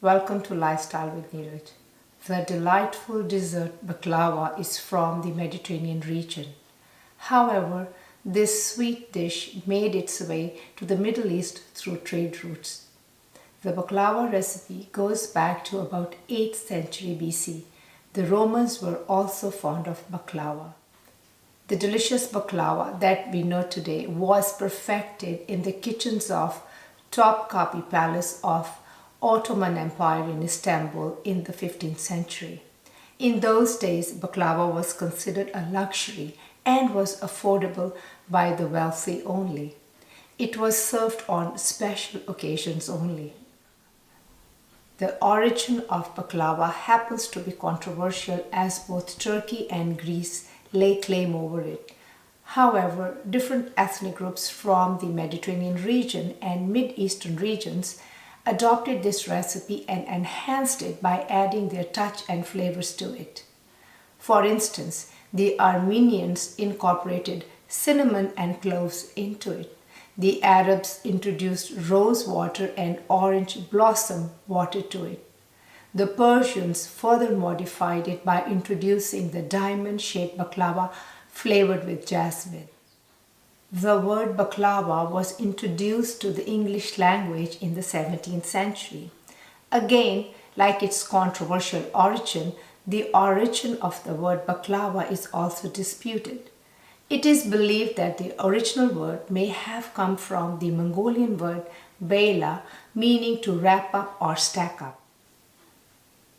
Welcome to Lifestyle with Neeraj. The delightful dessert baklava is from the Mediterranean region. However, this sweet dish made its way to the Middle East through trade routes. The baklava recipe goes back to about 8th century BC. The Romans were also fond of baklava. The delicious baklava that we know today was perfected in the kitchens of Topkapi Palace of Ottoman Empire in Istanbul in the 15th century. In those days, baklava was considered a luxury and was affordable by the wealthy only. It was served on special occasions only. The origin of baklava happens to be controversial as both Turkey and Greece lay claim over it. However, different ethnic groups from the Mediterranean region and Mid-Eastern regions adopted this recipe and enhanced it by adding their touch and flavors to it. For instance, the Armenians incorporated cinnamon and cloves into it. The Arabs introduced rose water and orange blossom water to it. The Persians further modified it by introducing the diamond-shaped baklava flavored with jasmine. The word baklava was introduced to the English language in the 17th century. Again, like its controversial origin, the origin of the word baklava is also disputed. It is believed that the original word may have come from the Mongolian word bela, meaning to wrap up or stack up.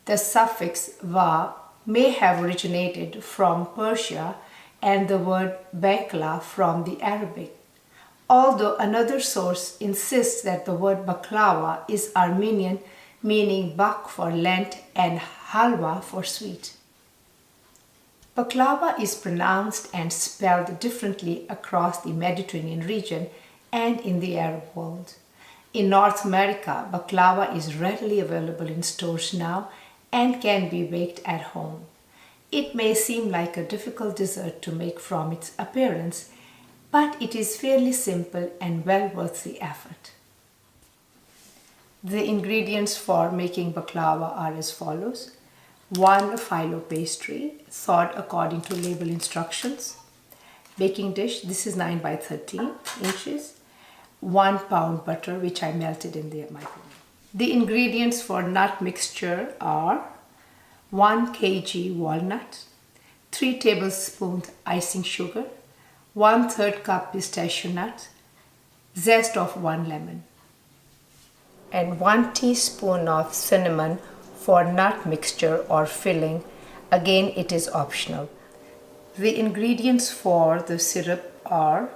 The suffix va may have originated from Persia and the word bakla from the Arabic. Although another source insists that the word baklava is Armenian, meaning bak for Lent and halwa for sweet. Baklava is pronounced and spelled differently across the Mediterranean region and in the Arab world. In North America, baklava is readily available in stores now and can be baked at home. It may seem like a difficult dessert to make from its appearance, but it is fairly simple and well worth the effort. The ingredients for making baklava are as follows: 1 phyllo pastry, thawed according to label instructions. Baking dish, this is 9 by 13 inches. 1 pound butter, which I melted in the microwave. The ingredients for nut mixture are 1 kg walnut, 3 tablespoons icing sugar, 1/3 cup pistachio nut, zest of 1 lemon, and 1 teaspoon of cinnamon for nut mixture or filling. Again, it is optional. The ingredients for the syrup are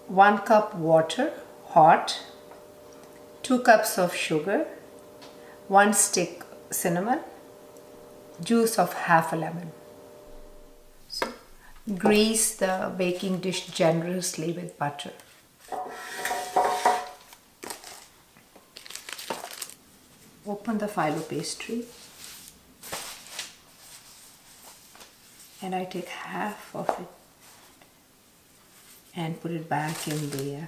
1 cup water, hot, 2 cups of sugar, 1 stick cinnamon, juice of half a lemon. So, grease the baking dish generously with butter. Open the phyllo pastry and I take half of it and put it back in the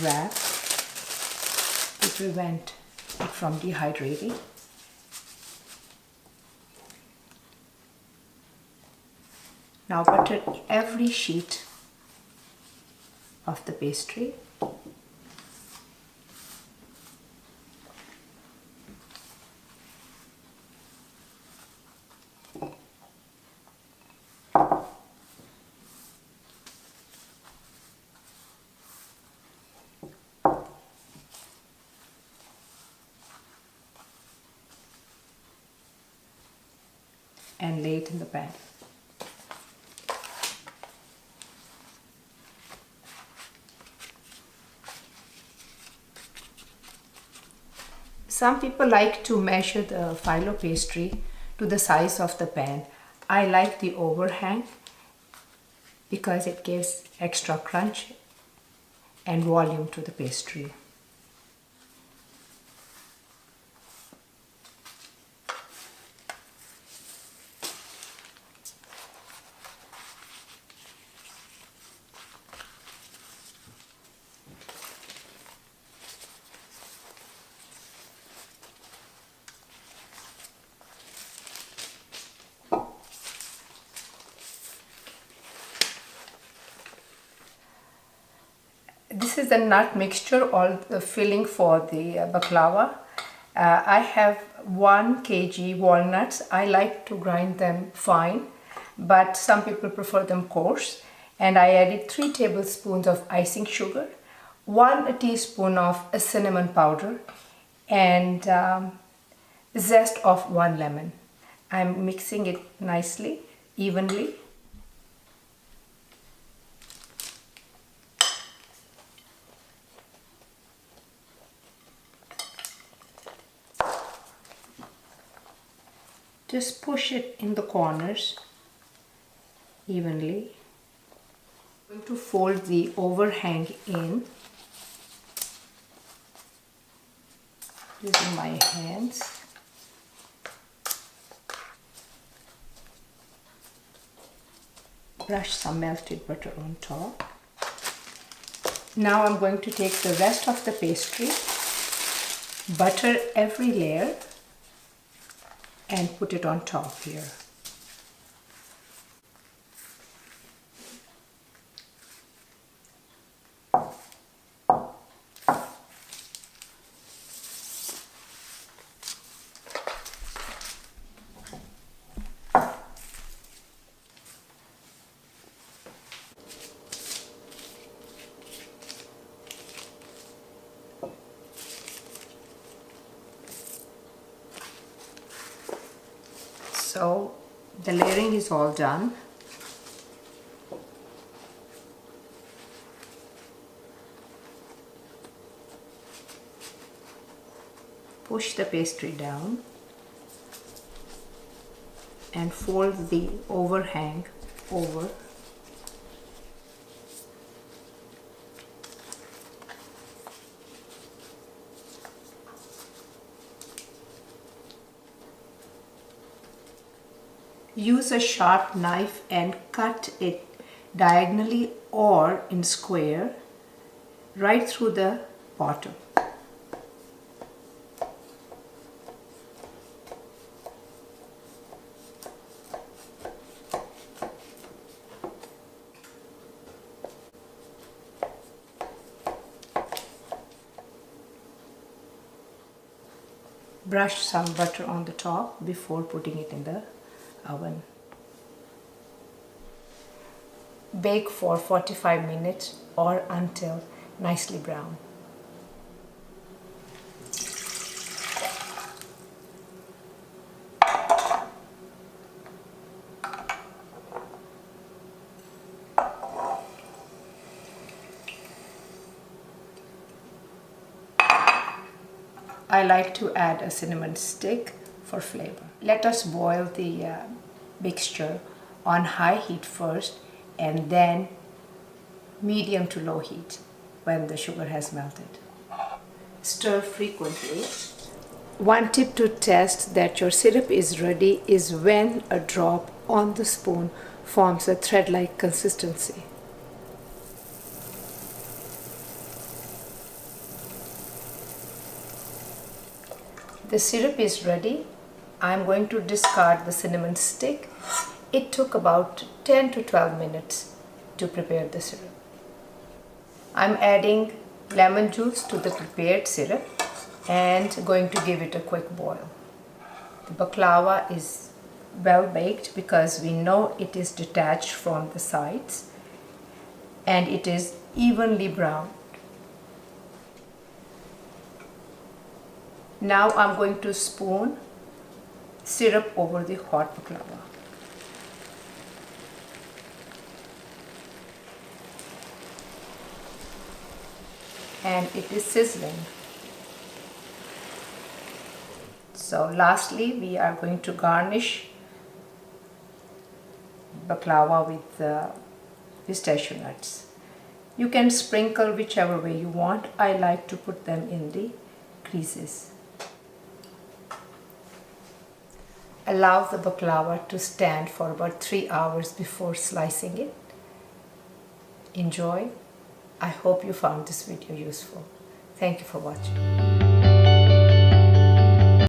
wrap to prevent it from dehydrating. Now butter every sheet of the pastry. And lay it in the pan. Some people like to measure the phyllo pastry to the size of the pan. I like the overhang because it gives extra crunch and volume to the pastry. is the nut mixture or the filling for the baklava. I have 1 kg walnuts. I like to grind them fine, but some people prefer them coarse. And I added 3 tablespoons of icing sugar, 1 teaspoon of cinnamon powder, and zest of 1 lemon. I'm mixing it nicely, evenly. Just push it in the corners evenly. I'm going to fold the overhang in using my hands. Brush some melted butter on top. Now I'm going to take the rest of the pastry, butter every layer, and put it on top here. So the layering is all done. Push the pastry down and fold the overhang over. Use a sharp knife and cut it diagonally or in square right through the bottom. Brush some butter on the top before putting it in the oven. Bake for 45 minutes or until nicely brown. I like to add a cinnamon stick for flavor. Let us boil the mixture on high heat first and then medium to low heat when the sugar has melted. Stir frequently. One tip to test that your syrup is ready is when a drop on the spoon forms a thread-like consistency. The syrup is ready. I'm going to discard the cinnamon stick. It took about 10 to 12 minutes to prepare the syrup. I'm adding lemon juice to the prepared syrup and going to give it a quick boil. The baklava is well baked because we know it is detached from the sides and it is evenly browned. Now I'm going to spoon syrup over the hot baklava. And it is sizzling. So lastly, we are going to garnish baklava with pistachio nuts. You can sprinkle whichever way you want. I like to put them in the creases. Allow the baklava to stand for about 3 hours before slicing it. Enjoy. I hope you found this video useful. Thank you for watching.